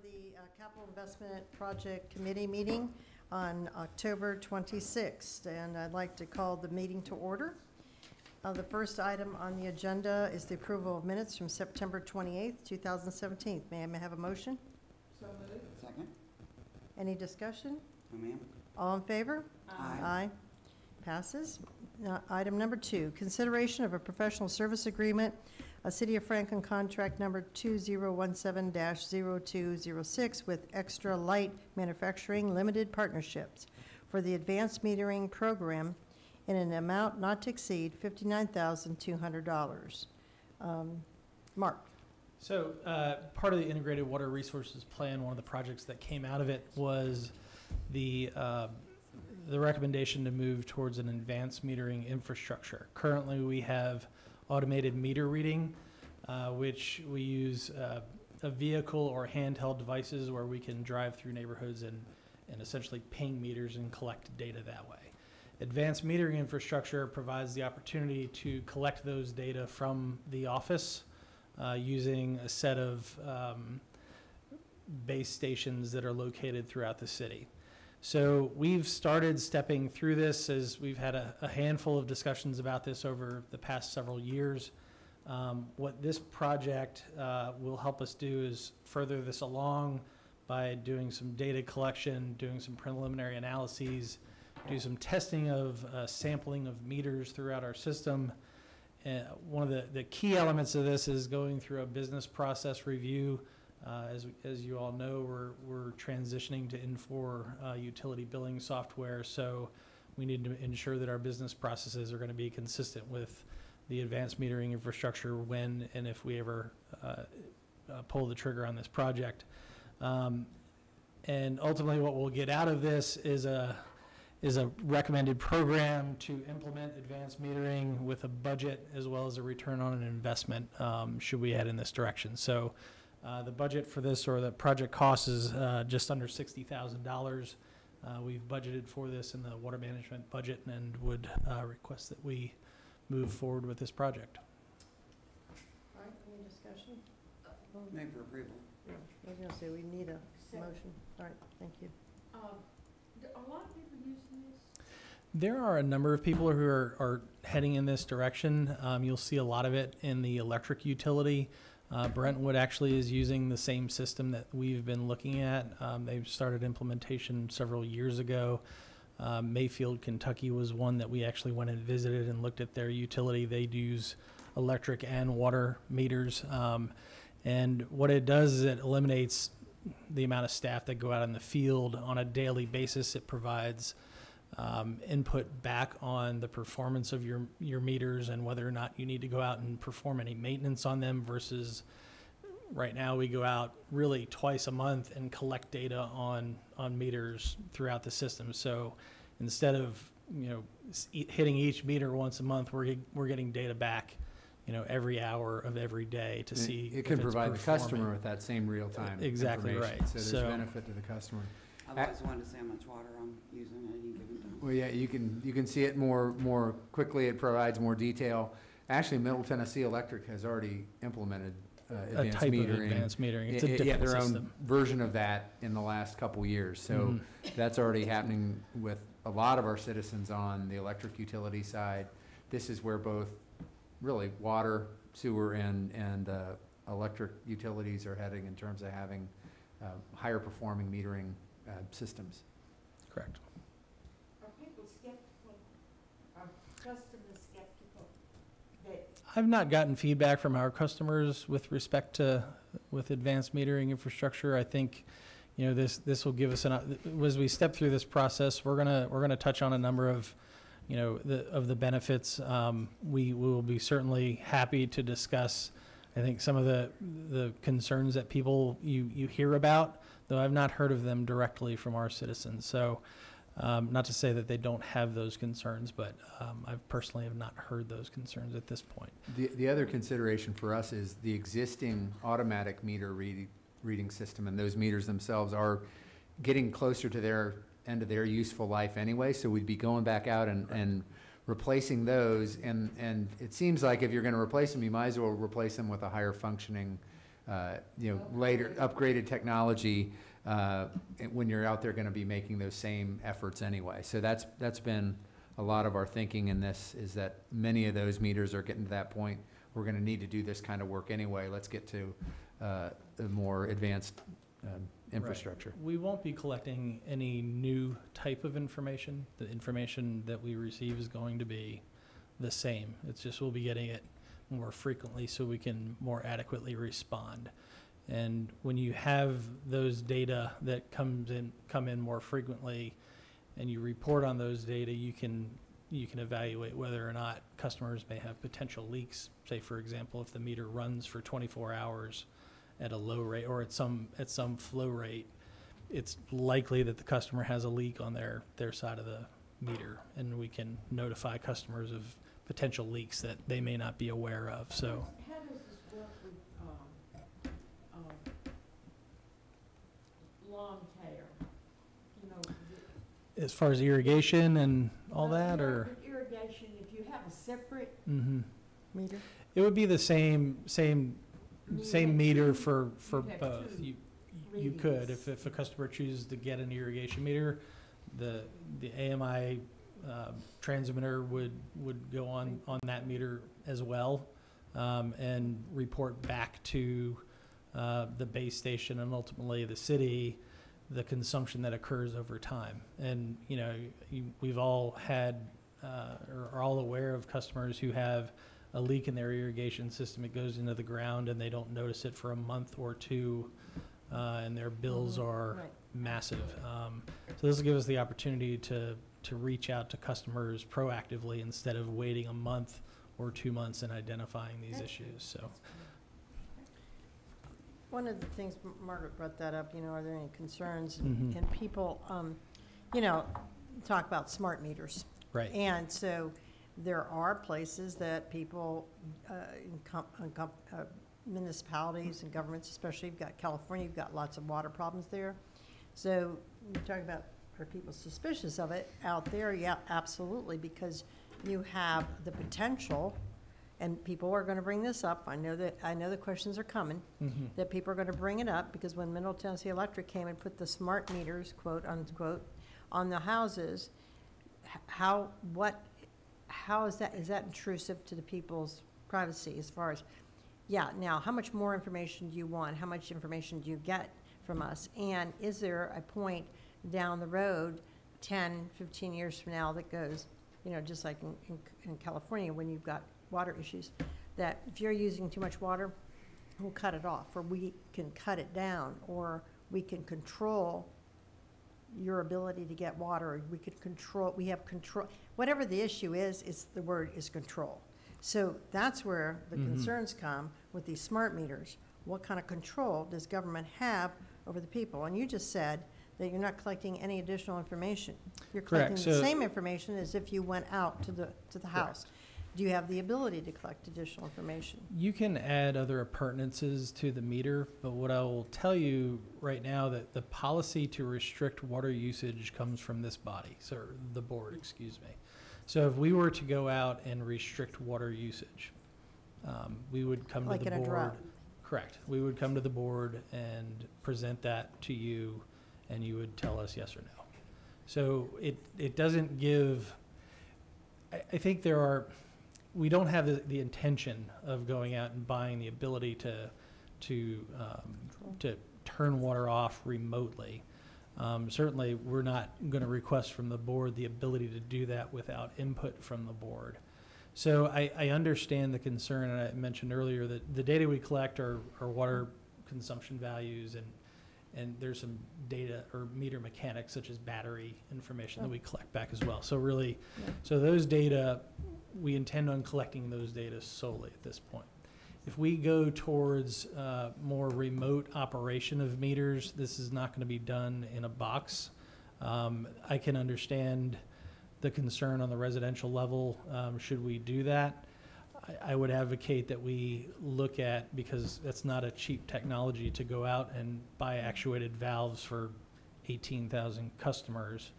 the Capital Investment Project Committee meeting on October 26th, and I'd like to call the meeting to order. The first item on the agenda is the approval of minutes from September 28th, 2017. May I have a motion? So moved. Second. Any discussion? No, ma'am. All in favor? Aye. Aye. Passes. Item number 2, consideration of a professional service agreement, a City of Franklin contract number 2017-0206 with Extra Light Manufacturing Limited Partnerships for the advanced metering program in an amount not to exceed $59,200. Mark. So part of the Integrated Water Resources Plan, one of the projects that came out of it was the recommendation to move towards an advanced metering infrastructure. Currently, we have automated meter reading, which we use a vehicle or handheld devices where we can drive through neighborhoods and essentially ping meters and collect data that way. Advanced metering infrastructure provides the opportunity to collect those data from the office using a set of base stations that are located throughout the city. So we've started stepping through this as we've had a handful of discussions about this over the past several years. What this project will help us do is further this along by doing some data collection, doing some preliminary analyses, do some testing of sampling of meters throughout our system. One of the key elements of this is going through a business process review. As you all know, we're transitioning to Infor utility billing software, so we need to ensure that our business processes are going to be consistent with the advanced metering infrastructure when and if we ever pull the trigger on this project. And ultimately what we'll get out of this is a recommended program to implement advanced metering with a budget as well as a return on an investment should we head in this direction. So the budget for this, or the project cost, is just under $60,000. We've budgeted for this in the water management budget and would request that we move forward with this project. All right, any discussion? Move for approval. I was going to say we need a motion. All right, thank you. Are a lot of people using this? There are a number of people who are heading in this direction. You'll see a lot of it in the electric utility. Brentwood actually is using the same system that we've been looking at. They've started implementation several years ago. Mayfield, Kentucky was one that we actually went and visited and looked at their utility. They use electric and water meters. And what it does is it eliminates the amount of staff that go out in the field on a daily basis. It provides input back on the performance of your meters and whether or not you need to go out and perform any maintenance on them, versus right now we go out really twice a month and collect data on meters throughout the system. So instead of hitting each meter once a month, we're getting data back every hour of every day to see it can provide the customer with that same real-time exactly right. So there's benefit to the customer. I've always wanted to see how much water I'm using at any given time. Well, yeah, you can see it more quickly. It provides more detail. Actually, Middle Tennessee Electric has already implemented advanced metering. Of advanced metering. It's a different their system. own version of that in the last couple years. So that's already happening with a lot of our citizens on the electric utility side. This is where both really water, sewer, and electric utilities are heading in terms of having higher performing metering systems. Correct. Are people skeptical? Are customers skeptical that? I've not gotten feedback from our customers with respect to advanced metering infrastructure. I think, this will give us as we step through this process, we're gonna touch on a number of, the benefits. We will be certainly happy to discuss, I think, some of the concerns that people you hear about, though I've not heard of them directly from our citizens. So not to say that they don't have those concerns, but I personally have not heard those concerns at this point. The other consideration for us is the existing automatic meter reading system, and those meters themselves are getting closer to their end of their useful life anyway, so we'd be going back out and replacing those, and it seems like if you're going to replace them, you might as well replace them with a higher functioning later upgraded technology, when you're out there going to be making those same efforts anyway. So that's been a lot of our thinking in this, is that many of those meters are getting to that point. We're going to need to do this kind of work anyway. Let's get to a more advanced infrastructure. Right. We won't be collecting any new type of information. The information that we receive is going to be the same. It's just we'll be getting it more frequently so we can more adequately respond. And when you have those data that come in more frequently, and you report on those data, you can evaluate whether or not customers may have potential leaks. Say, for example, if the meter runs for 24 hours at a low rate or at some flow rate, it's likely that the customer has a leak on their side of the meter, and we can notify customers of potential leaks that they may not be aware of. So How does this work with, lawn care? You know, as far as irrigation and all that, yeah, or with irrigation, if you have a separate Meter? it would be the same meter for you'd have both. two You could, readings. if a customer chooses to get an irrigation meter, the AMI transmitter would go on that meter as well, and report back to the base station and ultimately the city the consumption that occurs over time. And we've all had or are all aware of customers who have a leak in their irrigation system. It goes into the ground and they don't notice it for a month or two, and their bills are Right. massive. So this will give us the opportunity to reach out to customers proactively instead of waiting a month or 2 months and identifying these issues. So One of the things, Margaret brought that up, are there any concerns? Mhm. And people, talk about smart meters. right. And so there are places that people, municipalities and governments, especially, you've got California, you've got lots of water problems there. So you talk about, are people suspicious of it out there? Yeah, absolutely, because you have the potential, and people are going to bring this up. I know the questions are coming, Mhm. that people are going to bring it up, because when Middle Tennessee Electric came and put the smart meters, quote unquote, on the houses, how is that intrusive to the people's privacy as far as, now, how much more information do you want? How much information do you get from us? And is there a point down the road, 10, 15 years from now, that goes, just like in California, when you've got water issues, that if you're using too much water, we'll cut it off, or we can cut it down, or we can control your ability to get water, or we have control, whatever the issue is, the word is control. So that's where the Mhm. concerns come with these smart meters. What kind of control does government have over the people? And you just said that you're not collecting any additional information. You're Correct. collecting the So- same information as if you went out to the house. Do you have the ability to collect additional information? You can add other appurtenances to the meter, but what I will tell you right now, that the policy to restrict water usage comes from this body, so the board, excuse me. So if we were to go out and restrict water usage, we would come to Like the in a board. drought? Correct. We would come to the board and present that to you, and you would tell us yes or no. So it doesn't give, I think we don't have the intention of going out and buying the ability to turn water off remotely. Certainly, we're not going to request from the board the ability to do that without input from the board. So I understand the concern, and I mentioned earlier that the data we collect are water consumption values, and there's some data or meter mechanics such as battery information that we collect back as well. So really, Yeah. so those data, we intend on collecting those data solely at this point. If we go towards more remote operation of meters, this is not going to be done in a box. I can understand the concern on the residential level. Should we do that? I would advocate that we look at, because that's not a cheap technology to go out and buy actuated valves for 18,000 customers.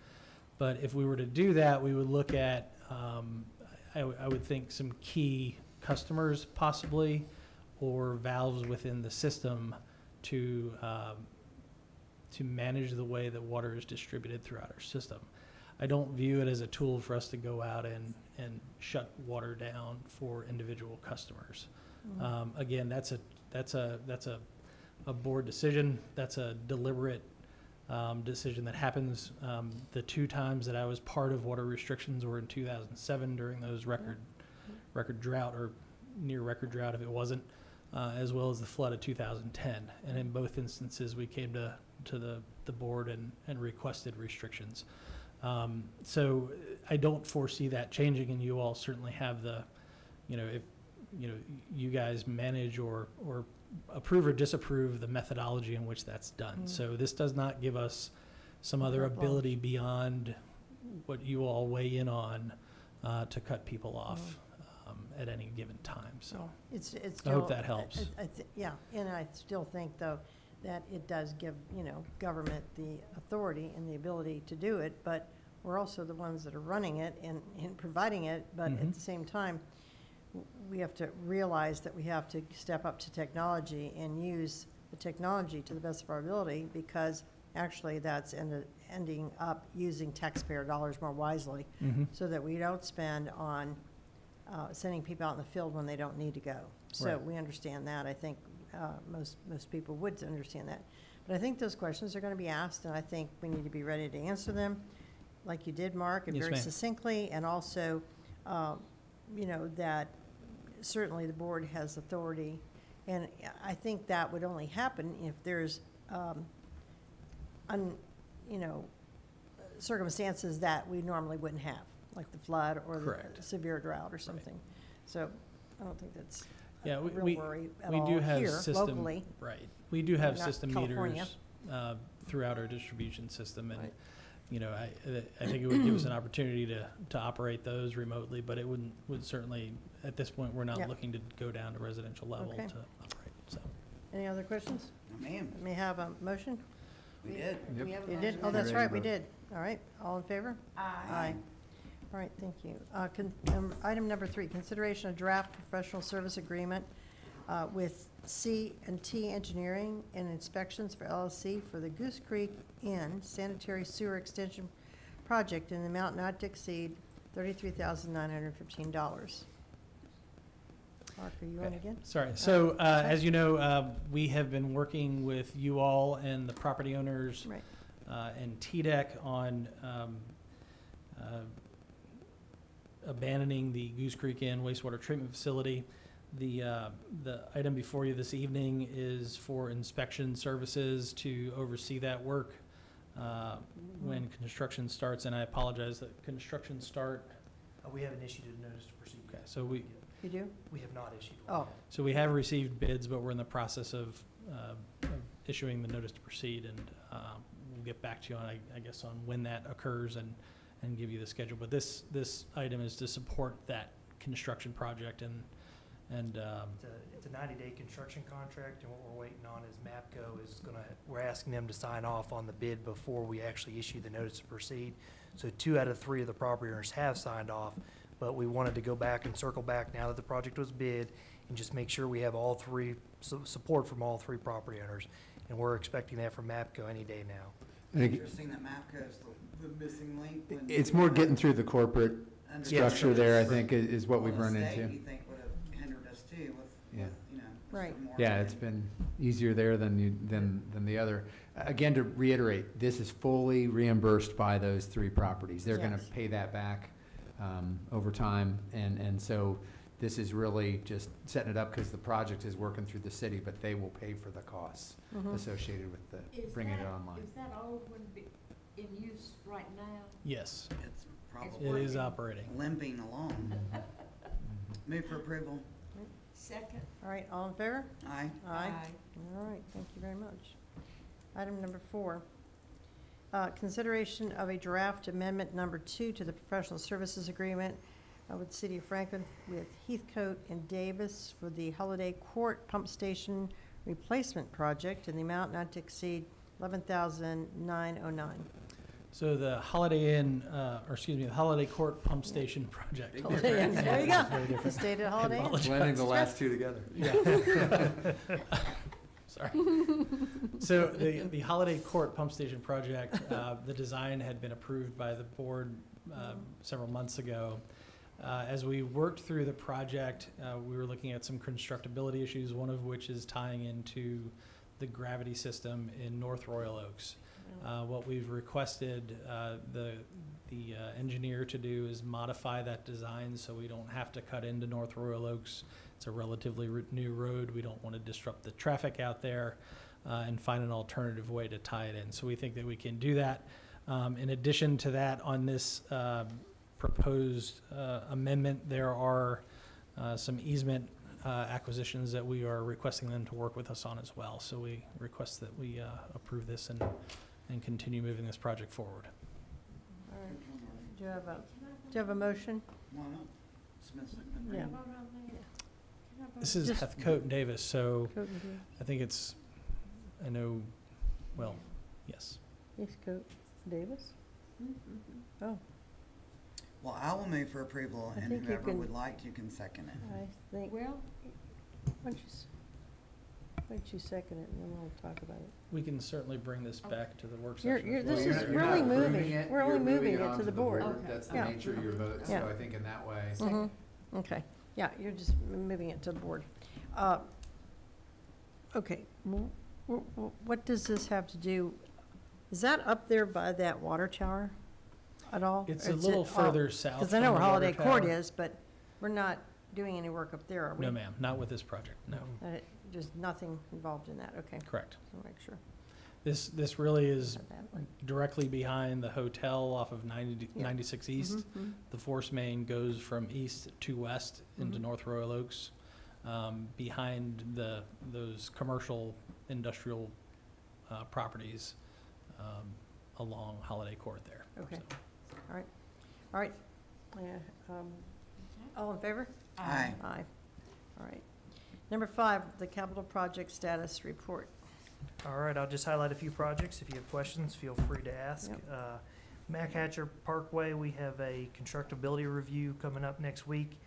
But if we were to do that, we would look at, I would think, some key customers possibly, or valves within the system to manage the way that water is distributed throughout our system. I don't view it as a tool for us to go out and shut water down for individual customers. Again, that's a board decision. That's a deliberate decision that happens. The 2 times that I was part of water restrictions were in 2007 during those record drought, or near record drought if it wasn't, as well as the flood of 2010. And in both instances, we came to the board and requested restrictions. So I don't foresee that changing, and you all certainly have the, if you guys manage or approve or disapprove the methodology in which that's done. So this does not give us some other ability beyond what you all weigh in on to cut people off at any given time. So It's I hope still- that helps. Yeah, and I still think, though, that it does give, government the authority and the ability to do it, but we're also the ones that are running it and providing it, but at the same time, we have to realize that we have to step up to technology and use the technology to the best of our ability, because actually that's ending up using taxpayer dollars more wisely, so that we don't spend on sending people out in the field when they don't need to go. So Right. we understand that. I think most people would understand that. But I think those questions are going to be asked, and I think we need to be ready to answer them, like you did, Mark, and Yes, very ma'am. succinctly, and also, that certainly the board has authority. And I think that would only happen if there's, circumstances that we normally wouldn't have, like the flood or the Correct. severe drought or something. So I don't think that's Yeah, a we- real we- worry at we all do have here system, locally. right. We do have Not system California. meters throughout our distribution system, and, Right. I think it would give us an opportunity to operate those remotely, but it would certainly, at this point, we're not Yep. looking to go down to residential level Okay. to operate, so. Any other questions? No, ma'am, May I have a motion? we did. Yep. We have a You did? motion Oh, and a that's Ready to right, we vote. did. All right, all in favor? Aye. All right, thank you. Item number 3, consideration of draft professional service agreement with C&T Engineering and Inspections for LLC for the Goose Creek Inn Sanitary Sewer Extension Project in the amount not to exceed $33,915. Mark, are you on Okay. again? Sorry. So, that's as you know, we have been working with you all and the property owners Right. and TDEC on abandoning the Goose Creek Inn wastewater treatment facility. The item before you this evening is for inspection services to oversee that work when construction starts, and I apologize that construction start. We haven't issued a notice to proceed. Okay, so we You do? We have not issued one. Oh, So we have received bids, but we're in the process of issuing the notice to proceed, and we'll get back to you on, I guess, on when that occurs and give you the schedule. But this item is to support that construction project, and It's a 90-day construction contract, and what we're waiting on is MAPCO is we're asking them to sign off on the bid before we actually issue the notice to proceed. So 2 out of 3 of the property owners have signed off, but we wanted to go back and circle back now that the project was bid and just make sure we have all 3, support from all 3 property owners. And we're expecting that from MAPCO any day now. I think Interesting that MAPCO is the missing link. when- it's more getting through the corporate Understood. structure there, I think, is what we've Well, run the state, into. you think would have hindered us too with, Yeah. Right. more Yeah, money. it's been easier there than the other. Again, to reiterate, this is fully reimbursed by those 3 properties. They're gonna Yes. pay that back over time, and so this is really just setting it up because the project is working through the city, but they will pay for the costs mhm. associated with bringing it online. Is that old one in use right now? yes, It's it probably is operating. limping along. Move for approval. Second? All right, all in favor? Aye. Aye. All right, thank you very much. Item number 4, consideration of a draft amendment number 2 to the professional services agreement with the City of Franklin with Heathcote and Davis for the Holiday Court Pump Station Replacement Project in the amount not to exceed $11,909. So the Holiday Inn, the Holiday Court Pump Station project. Holiday Inn. There you go. Very The different. state at Holiday Inn. Apologize. Blending the last two together. Sorry. So the Holiday Court Pump Station project, the design had been approved by the board several months ago. As we worked through the project, we were looking at some constructability issues, one of which is tying into the gravity system in North Royal Oaks. What we've requested the engineer to do is modify that design so we don't have to cut into North Royal Oaks. It's a relatively new road. We don't want to disrupt the traffic out there and find an alternative way to tie it in. So we think that we can do that. In addition to that, on this proposed amendment, there are some easement acquisitions that we are requesting them to work with us on as well. So we request that we approve this and continue moving this project forward. All right. Do you have a motion? Why not? Smith's like Yeah. Vote on that. Can I vote? This is Just- Heathcote and Davis, so Coat and Davis. I think it's, I know, well, yes. Yes, Coat Davis? Oh, Well, I will move for approval, I and think you whoever can- would like to can second it. I think, why Well, don't you second it and then we'll talk about it. We can certainly bring this back to the work You're- session. you're- if this you is want. You're not really approving moving. it, We're only you're moving it to onto the board. Okay. That's the Yeah. nature of your vote, Yeah. so I think in that way. Mhm. Okay, yeah, you're just moving it to the board. Okay, what does this have to do? Is that up there by that water tower at all? It's Or a is little it off? further south. Because I from know the where water Holiday Court tower. is, but we're not doing any work up there, are we? No, ma'am, not with this project, no, There's nothing involved in that, okay, correct. so make sure. This really is Not that one. directly behind the hotel off of 96 East. Mhm, The force main goes from east to west into Mhm. North Royal Oaks, behind those commercial industrial properties along Holiday Court there. Okay, all right. Yeah, all in favor? Aye. Aye. All right. Number 5, the capital project status report. All right, I'll just highlight a few projects. If you have questions, feel free to ask. Yep. Mac Hatcher Parkway, we have a constructability review coming up next week,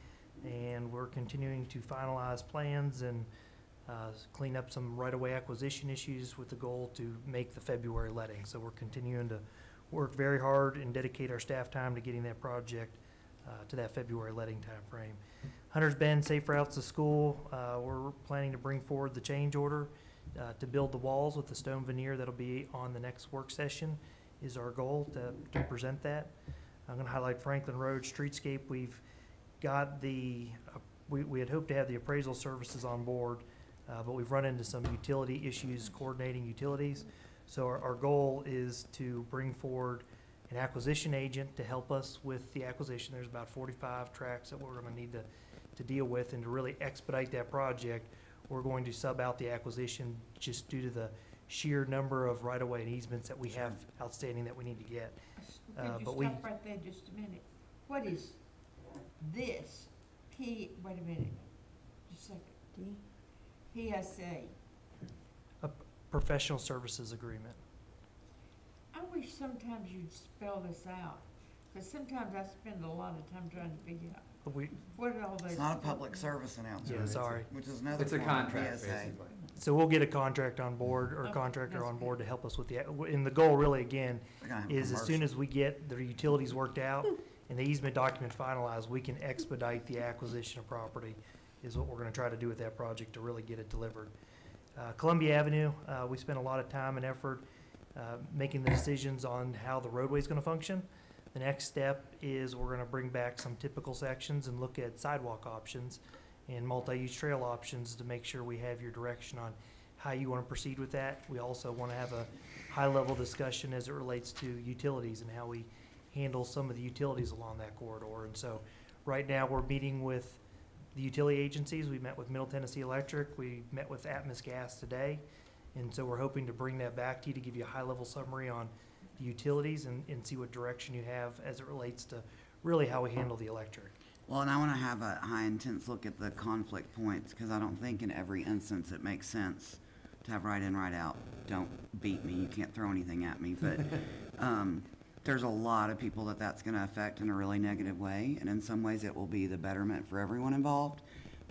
and we're continuing to finalize plans and clean up some right-of-way acquisition issues with the goal to make the February letting. So we're continuing to work very hard and dedicate our staff time to getting that project to that February letting timeframe. Hunter's Bend Safe Routes to School, we're planning to bring forward the change order to build the walls with the stone veneer. That'll be on the next work session, is our goal to present that. I'm gonna highlight Franklin Road Streetscape. We've got we had hoped to have the appraisal services on board, but we've run into some utility issues coordinating utilities. So our goal is to bring forward an acquisition agent to help us with the acquisition. There's about 45 tracks that we're gonna need to deal with, and to really expedite that project, we're going to sub out the acquisition just due to the sheer number of right-of-way and easements that we have outstanding that we need to get. Could you but we- stop right there just a minute? What is this? wait a minute, just a second. D? PSA. Professional services agreement. I wish sometimes you'd spell this out, because sometimes I spend a lot of time trying to figure out We, what are all those. It's not a public service announcement. Yeah, sorry. Which is another It's a form of contract, PSA. basically. so we'll get a contract on board, or Okay, contractor that's on good. board to help us with and the goal really, again, They're gonna have is as soon commercial. as we get the utilities worked out and the easement document finalized, we can expedite the acquisition of property, is what we're gonna try to do with that project to really get it delivered. Columbia Avenue, we spent a lot of time and effort making the decisions on how the roadway's gonna function. The next step is we're gonna bring back some typical sections and look at sidewalk options and multi-use trail options to make sure we have your direction on how you wanna proceed with that. We also wanna have a high-level discussion as it relates to utilities and how we handle some of the utilities along that corridor. And so, right now, we're meeting with the utility agencies. We met with Middle Tennessee Electric, we met with Atmos Gas today. And so we're hoping to bring that back to you to give you a high-level summary on the utilities and see what direction you have as it relates to really how we handle the electric. Well, and I wanna have a high intense look at the conflict points, cause I don't think in every instance it makes sense to have right in, right out. Don't beat me, you can't throw anything at me, but, there's a lot of people that that's gonna affect in a really negative way, and in some ways it will be the betterment for everyone involved,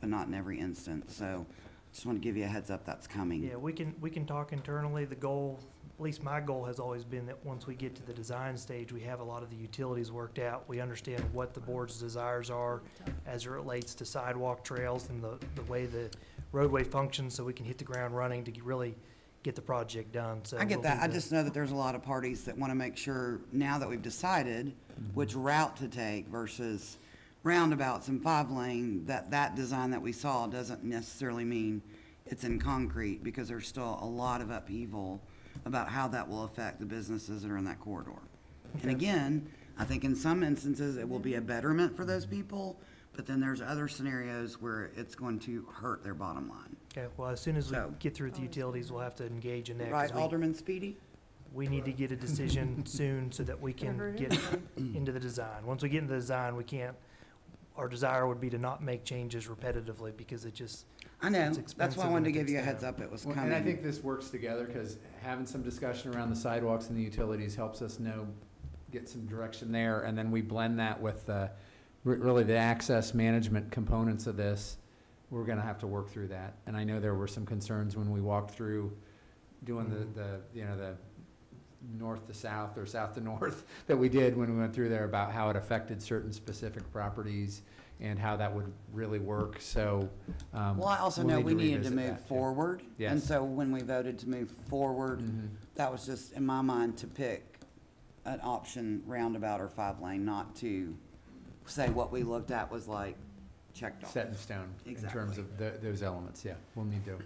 but not in every instance, so just want to give you a heads up that's coming. Yeah, we can talk internally. The goal, at least my goal has always been that once we get to the design stage, we have a lot of the utilities worked out. We understand what the board's desires are as it relates to sidewalk trails and the way the roadway functions, so we can hit the ground running to really get the project done, so. I get we'll that, need I to- just know that there's a lot of parties that want to make sure, now that we've decided which route to take versus roundabouts and 5-lane, that design that we saw doesn't necessarily mean it's in concrete, because there's still a lot of upheaval about how that will affect the businesses that are in that corridor. And Okay. again, I think in some instances, it will be a betterment for those people, but then there's other scenarios where it's going to hurt their bottom line. Okay, well, as soon as we So- get through the utilities, we'll have to engage in that. 'cause Right, we- Alderman Speedy? We need to get a decision soon so that we can Never get into the design. Once we get into the design, we can't, our desire would be to not make changes repetitively because it just, I know, It's that's expensive why I wanted to and it give you a takes heads time. up, it was Well, coming. and I think this works together, because having some discussion around the sidewalks and the utilities helps us know, get some direction there, and then we blend that with the, really the access management components of this. We're gonna have to work through that, and I know there were some concerns when we walked through doing the north to south or south to north that we did when we went through there about how it affected certain specific properties and how that would really work, so, Well, I also we'll know need we needed to revisit move that, yeah. forward. And Yes. so when we voted to move forward, Mhm. that was just, in my mind, to pick an option roundabout or 5-lane, not to say what we looked at was like checked off. Set in stone in terms Exactly. of those elements, yeah. We'll need to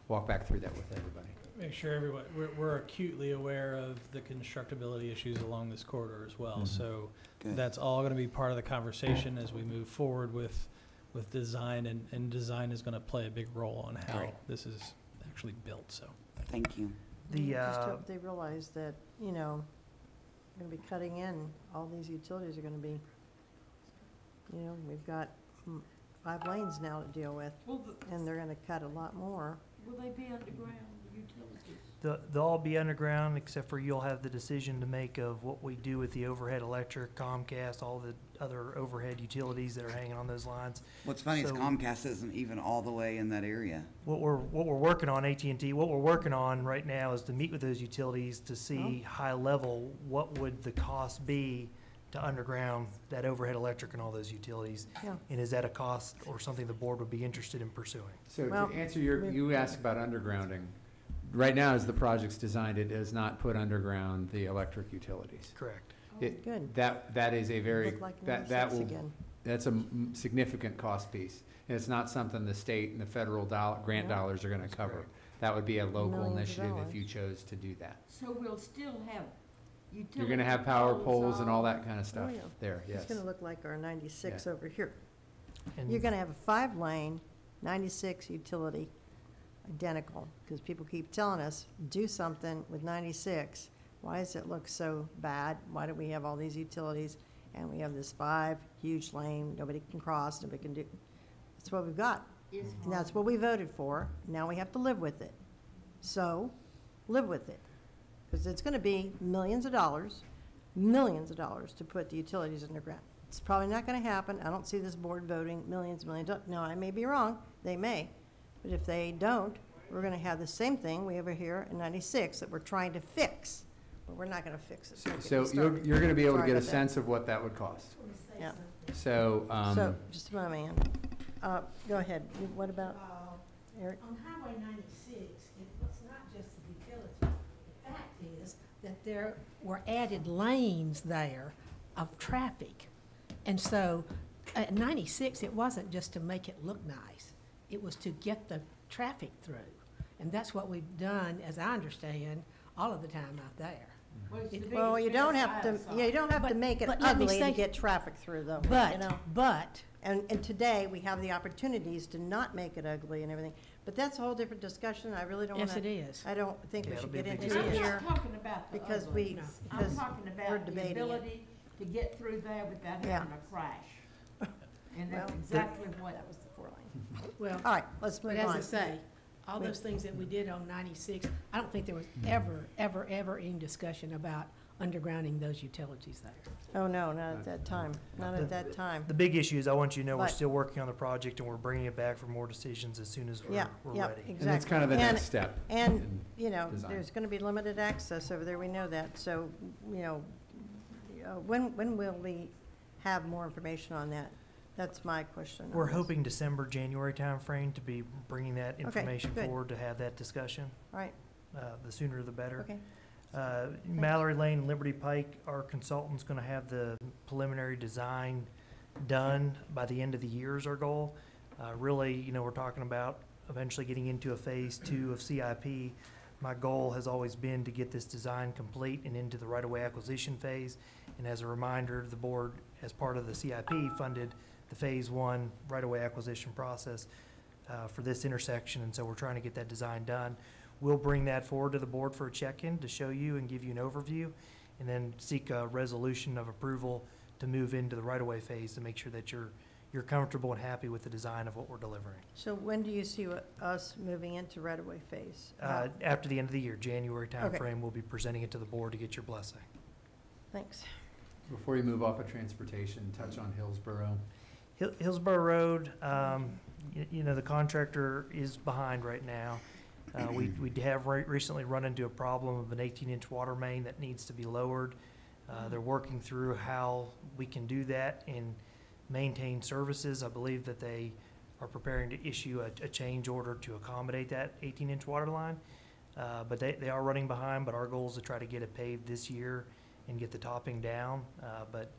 walk back through that with everybody. Make sure everyone, we're acutely aware of the constructability issues along this corridor as well. Mhm. So Good. that's all gonna be part of the conversation as we move forward with design, and design is gonna play a big role on how Right. this is actually built, so. Thank you. The, Just uh, hope they realize that, you know, we're gonna be cutting in, all these utilities are gonna be, you know, we've got 5 lanes now to deal with, and they're gonna cut a lot more. Will they be underground, the utilities? they'll all be underground, except for you'll have the decision to make of what we do with the overhead electric, Comcast, all the other overhead utilities that are hanging on those lines. What's funny is So- Comcast isn't even all the way in that area. What we're working on, AT&T, what we're working on right now is to meet with those utilities to see high level, what would the cost be to underground that overhead electric and all those utilities? Yeah. And is that a cost or something the board would be interested in pursuing? So Well, to answer your, we- you asked about undergrounding. Right now, as the project's designed, it does not put underground the electric utilities. Correct. It- Good. That is a very, Look like that 96 will, again. that's a significant cost piece. And it's not something the state and the federal grant Yeah. dollars are gonna cover. That would be a local Millions of initiative if dollars. you chose to do that. So we'll still have utility. You're gonna have power poles and all that kind of stuff Oh, yeah. there, yes. It's gonna look like our 96 Yeah. over here. And You're gonna have a 5-lane, 96 utility, identical, because people keep telling us, do something with 96. Why does it look so bad? Why do we have all these utilities? And we have this 5 huge lane, nobody can cross, nobody can do, that's what we've got. Is And that's what we voted for. Now we have to live with it. So, live with it. Because it's gonna be millions of dollars to put the utilities underground. It's probably not gonna happen. I don't see this board voting millions. No, I may be wrong. They may. But if they don't, we're gonna have the same thing we have here in 96 that we're trying to fix. But we're not gonna fix it. Don't get So me started. you're gonna be able to Sorry get a about that. sense of what that would cost. Yeah. So, So, just a moment, Ann. Go ahead. What about, Eric? On Highway 96, it was not just the utilities. The fact is that there were added lanes there of traffic. And so at 96, it wasn't just to make it look nice. It was to get the traffic through. And that's what we've done, as I understand, all of the time out there. Well, you don't have to, yeah, you don't have to But- make it but let me ugly to say- get traffic through, though, you know? But, And today, we have the opportunities to not make it ugly and everything. But that's a whole different discussion. I really don't want yes, to. it is. I don't think we Yeah, should it'll be get a big into it discussion. here. I'm not talking about the because ugly. we- No. I'm because talking we're about the debating it. ability to get through there without Yeah. having a crash. And that's Well, exactly what, That was the 4-lane. Well, All right, let's but move as on. I say, all those things that we did on 96, I don't think there was ever any discussion about undergrounding those utilities there. Oh, no, not at that time, not at that time. The big issue is I want you to know we're But- still working on the project and we're bringing it back for more decisions as soon as Yeah, we're yeah, ready. And that's exactly. kind of the And- next step. And, in you know, design. there's gonna be limited access over there, we know that, so, you know, when will we have more information on that? That's my question. on We're this. hoping December, January timeframe to be bringing that Okay, information good. forward to have that discussion. All right, The sooner the better. okay, Mallory Lane, and Liberty Pike, our consultant's gonna have the preliminary design done by the end of the year is our goal. Really, you know, we're talking about eventually getting into a phase 2 of CIP. My goal has always been to get this design complete and into the right-of-way acquisition phase. And as a reminder, the board, as part of the CIP, funded the phase 1 right-of-way acquisition process for this intersection, and so we're trying to get that design done. We'll bring that forward to the board for a check-in to show you and give you an overview, and then seek a resolution of approval to move into the right-of-way phase to make sure that you're comfortable and happy with the design of what we're delivering. so when do you see us moving into right-of-way phase? After the end of the year, January Okay. timeframe, we'll be presenting it to the board to get your blessing. Thanks. Before you move off of transportation, touch on Hillsborough. Hillsborough Road, you know, the contractor is behind right now. We have recently run into a problem of an 18-inch water main that needs to be lowered. They're working through how we can do that and maintain services. I believe that they are preparing to issue a change order to accommodate that 18-inch water line. But they are running behind, but our goal is to try to get it paved this year and get the topping down. But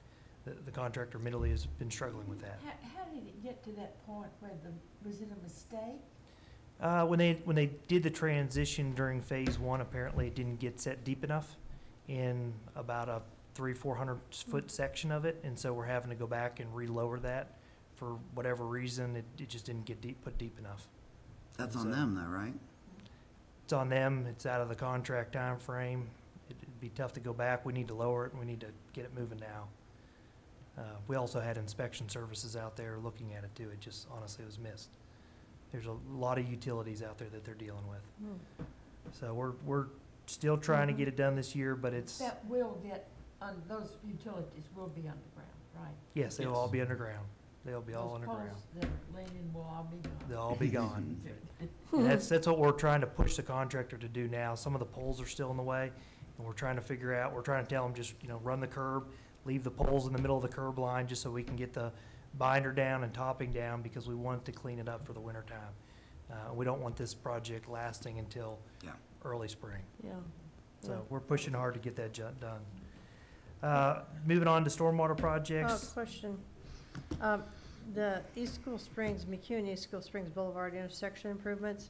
the contractor admittedly has been struggling with that. How did it get to that point where was it a mistake? When they did the transition during phase 1, apparently it didn't get set deep enough in about a 400 foot section of it, and so we're having to go back and relower that for whatever reason. It just didn't get put deep enough. That's So- on them though, right? It's on them. It's out of the contract time frame. It'd be tough to go back. We need to lower it, and we need to get it moving now. We also had inspection services out there looking at it too. It just honestly was missed. There's a lot of utilities out there that they're dealing with. Hmm. So we're still trying to get it done this year, but it's, That will get, those utilities will be underground, right? yes, they'll all be underground. They'll be all Those underground. poles that are leaning will all be gone. They'll all be gone. And that's what we're trying to push the contractor to do now. Some of the poles are still in the way, and we're trying to figure out, we're trying to tell them just, you know, run the curb, leave the poles in the middle of the curb line, just so we can get the binder down and topping down, because we want to clean it up for the winter time. We don't want this project lasting until Yeah. early spring. Yeah. So we're pushing hard to get that done. Moving on to stormwater Oh, projects. question. The East School Springs, McHugh and East School Springs Boulevard intersection improvements,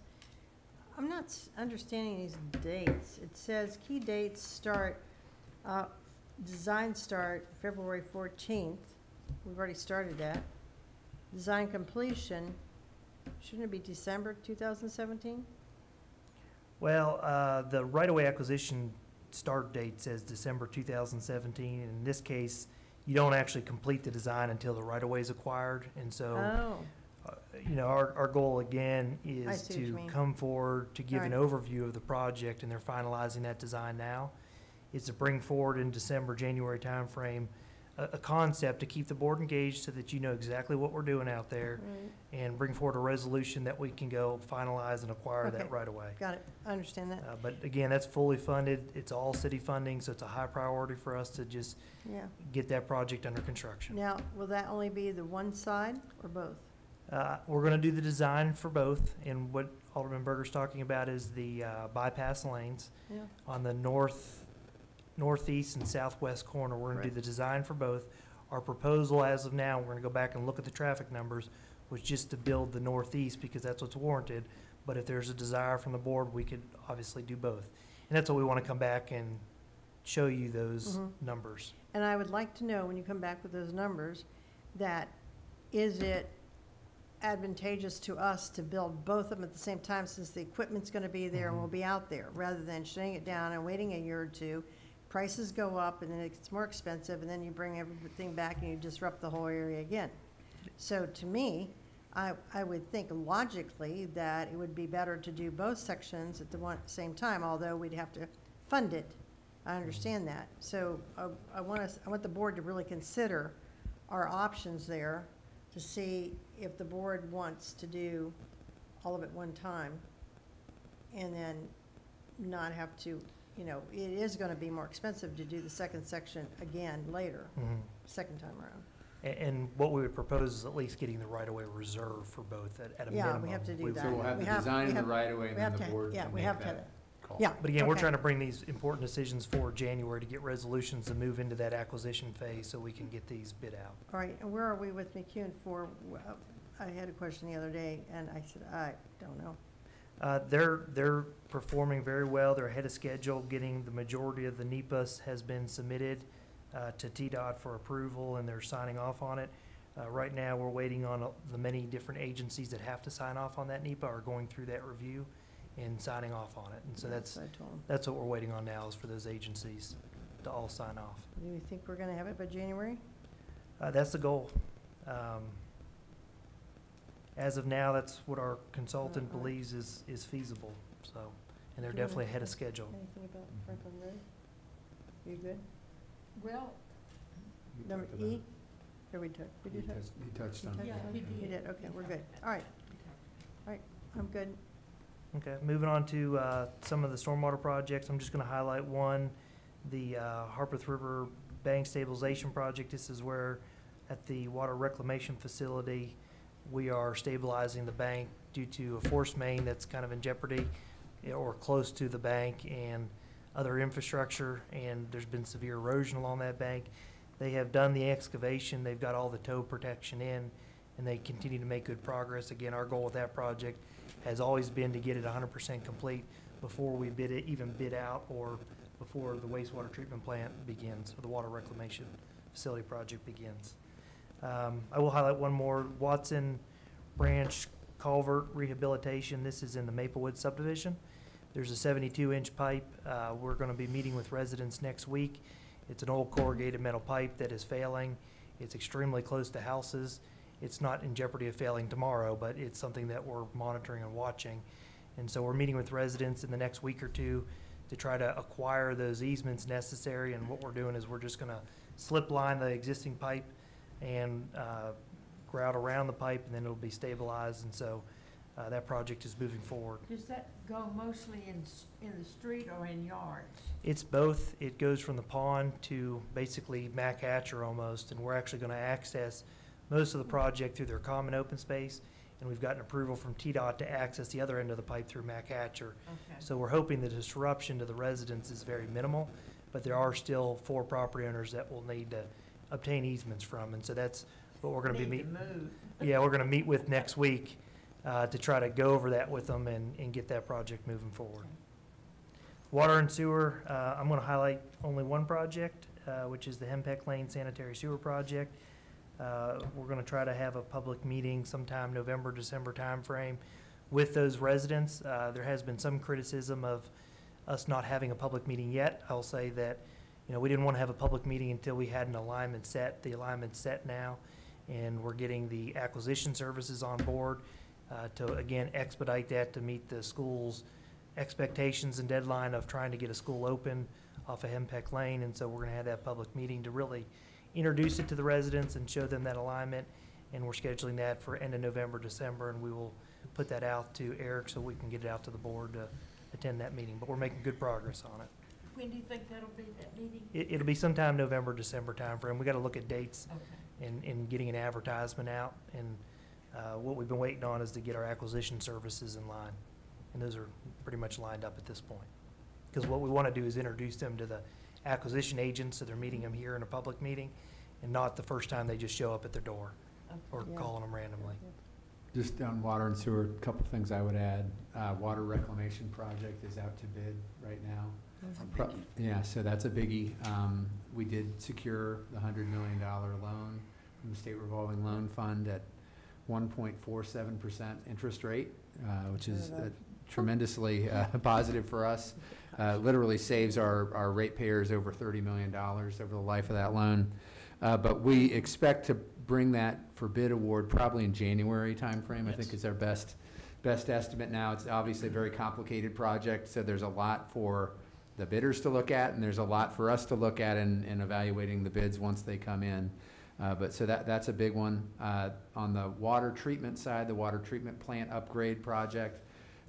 I'm not understanding these dates. It says key dates start, design start February 14th. We've already started that. Design completion, shouldn't it be December 2017? Well, the right-of-way acquisition start date says December 2017. And in this case, you don't actually complete the design until the right-of-way is acquired. And so, Oh, you know, our goal again I is see what you to mean. come forward to give an Alright. overview of the project, and they're finalizing that design now. Is to bring forward in December, January timeframe, a concept to keep the board engaged so that you know exactly what we're doing out there, right. and bring forward a resolution that we can go finalize and acquire that Okay. right away. Got it. I understand that. But again, that's fully funded. It's all city funding, so it's a high priority for us to just Yeah. get that project under construction. Now, will that only be the one side or both? We're gonna do the design for both, and what Alderman Berger's talking about is the bypass lanes Yeah. on the northeast and southwest corner. We're gonna do Right. the design for both. Our proposal as of now, we're gonna go back and look at the traffic numbers, was just to build the northeast because that's what's warranted. But if there's a desire from the board, we could obviously do both. And that's what we wanna come back and show you those Mhm. numbers. And I would like to know, when you come back with those numbers, that is it advantageous to us to build both of them at the same time, since the equipment's gonna be there and Mhm. will be out there, rather than shutting it down and waiting a year or two? Prices go up, and then it gets more expensive, and then you bring everything back and you disrupt the whole area again. So to me, I would think logically that it would be better to do both sections at the same time, although we'd have to fund it. I understand that. So I want the board to really consider our options there to see if the board wants to do all of it one time and then not have to, you know, it is going to be more expensive to do the second section again later, second time around. And what we would propose is at least getting the right-of-way reserved for both at a Yeah, minimum. we have to do We- that. So we'll have We the have- design we and the have- right of way, and we then have the to- board yeah, can we make have to have that call. Yeah. But again, we're Okay. trying to bring these important decisions for January to get resolutions to move into that acquisition phase so we can get these bid out. All right, and where are we with McCune for, I had a question the other day, and I said, I don't know. They're performing very well. They're ahead of schedule. Getting the majority of the NEPAs has been submitted to TDOT for approval, and they're signing off on it. Right now, we're waiting on the many different agencies that have to sign off on that NEPA are going through that review and signing off on it. And so Yes, I told him. that's what we're waiting on now, is for those agencies to all sign off. Do you think we're gonna have it by January? That's the goal. As of now, that's what our consultant Uh-uh. believes is feasible, so, and they're Do you definitely wanna ahead of say schedule. Anything about Franklin Road? You good? Well, We Number talked about E? it. Or we took, He we did. touched on it. Yeah, he did. You did, okay, we're good. All right. All right, I'm good. Okay, moving on to some of the stormwater projects, I'm just gonna highlight one, the Harpeth River Bank Stabilization Project. This is where, at the water reclamation facility, we are stabilizing the bank due to a force main that's kind of in jeopardy, or close to the bank, and other infrastructure, and there's been severe erosion along that bank. They have done the excavation, they've got all the tow protection in, and they continue to make good progress. Again, our goal with that project has always been to get it 100% complete before we even bid out, or before the wastewater treatment plant begins, or the water reclamation facility project begins. I will highlight one more, Watson Branch Culvert Rehabilitation. This is in the Maplewood subdivision. There's a 72-inch pipe. We're gonna be meeting with residents next week. It's an old corrugated metal pipe that is failing. It's extremely close to houses. It's not in jeopardy of failing tomorrow, but it's something that we're monitoring and watching. And so we're meeting with residents in the next week or two to try to acquire those easements necessary. And what we're doing is we're just gonna slip line the existing pipe and grout around the pipe, and then it'll be stabilized. And so that project is moving forward. does that go mostly in the street or in yards? It's both. It goes from the pond to basically Mac Hatcher almost, and we're actually gonna access most of the project through their common open space, and we've gotten approval from TDOT to access the other end of the pipe through Mac Hatcher. Okay. So we're hoping the disruption to the residents is very minimal, but there are still 4 property owners that will need to obtain easements from, and so that's what we're gonna be Need to meeting. move. Yeah, we're gonna meet with next week, to try to go over that with them and get that project moving forward. Water and sewer, I'm gonna highlight only one project, which is the Hempec Lane Sanitary Sewer Project. We're gonna try to have a public meeting sometime November, December timeframe with those residents. There has been some criticism of us not having a public meeting yet. I'll say that, you know, we didn't wanna have a public meeting until we had an alignment set. The alignment's set now, and we're getting the acquisition services on board, to again expedite that to meet the school's expectations and deadline of trying to get a school open off of Hempec Lane. And so we're gonna have that public meeting to really introduce it to the residents and show them that alignment. And we're scheduling that for end of November, December, and we will put that out to Eric so we can get it out to the board to attend that meeting. But we're making good progress on it. When do you think that'll be, that meeting? It'll be sometime November, December timeframe. We gotta look at dates Okay. and getting an advertisement out. And what we've been waiting on is to get our acquisition services in line. And those are pretty much lined up at this point. Because what we want to do is introduce them to the acquisition agents, so they're meeting them here in a public meeting, and not the first time they just show up at their door or Yeah. calling them randomly. Just on water and sewer, a couple things I would add. Water reclamation project is out to bid right now. Yeah, so that's a biggie. We did secure the $100 million loan from the State Revolving Loan Fund at 1.47% interest rate, which is tremendously positive for us. Literally saves our ratepayers over $30 million over the life of that loan. But we expect to bring that for bid award probably in January timeframe, I think Yes. is our best estimate now. It's obviously a very complicated project, so there's a lot for the bidders to look at, and there's a lot for us to look at in evaluating the bids once they come in. But so that's a big one. On the water treatment side, the water treatment plant upgrade project,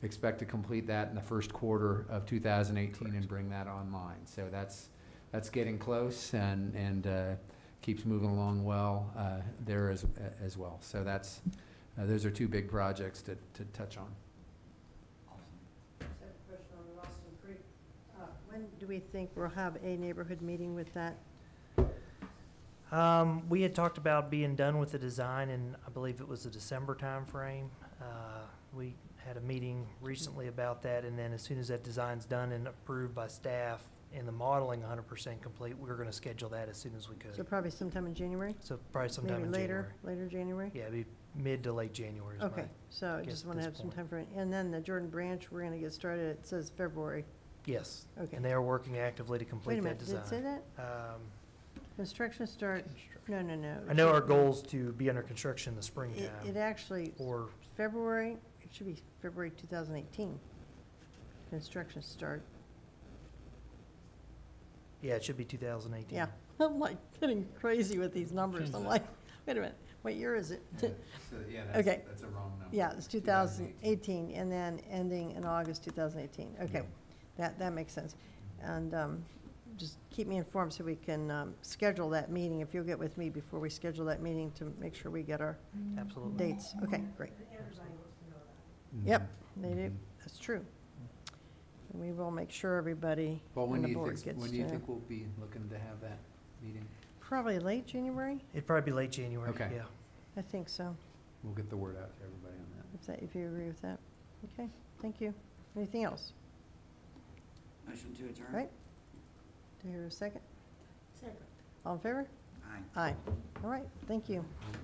expect to complete that in the first quarter of 2018 and bring that online. So that's getting close and keeps moving along well there as well. So that's those are two big projects to touch on. Just have a question on the Ralston Creek. When do we think we'll have a neighborhood meeting with that? We had talked about being done with the design in, I believe it was the December timeframe. We had a meeting recently about that, and then as soon as that design's done and approved by staff and the modeling 100% complete, we're gonna schedule that as soon as we So could. probably sometime in January? So probably sometime Maybe in later, January. later January? Yeah, it'd be mid to late January is my Okay, so guess just at want to this have some point. time for it. And then the Jordan Branch, we're going to get started, it says February. Yes, Okay. and they are working actively to Wait a complete that minute, did it say design. that? Construction start, no, no, no. I know our goal's to be under construction in the It springtime, actually, or, February, it should be February 2018. Construction start, yeah, it should be 2018. yeah. I'm like getting crazy with these numbers. I'm like, wait a minute, what year is it? Okay. That's a wrong number. Yeah, it's 2018, and then ending in August 2018. Okay, that makes sense. And just keep me informed so we can schedule that meeting, if you'll get with me before we schedule that meeting to make sure we get our Absolutely. dates. Okay, great. Everybody wants to know that. Yep, they do, that's true. And we will make sure everybody Well, on when the do you board think, gets when do you to, think we'll be looking to have that meeting? probably late January? It'd probably be late January, Okay. yeah. I think so, We'll get the word out to everybody on that. if you agree with that. Okay, thank you. Anything else? Motion to adjourn? Right. Do you hear a second? Second. All in favor? Aye. Aye. All right, thank you. Okay.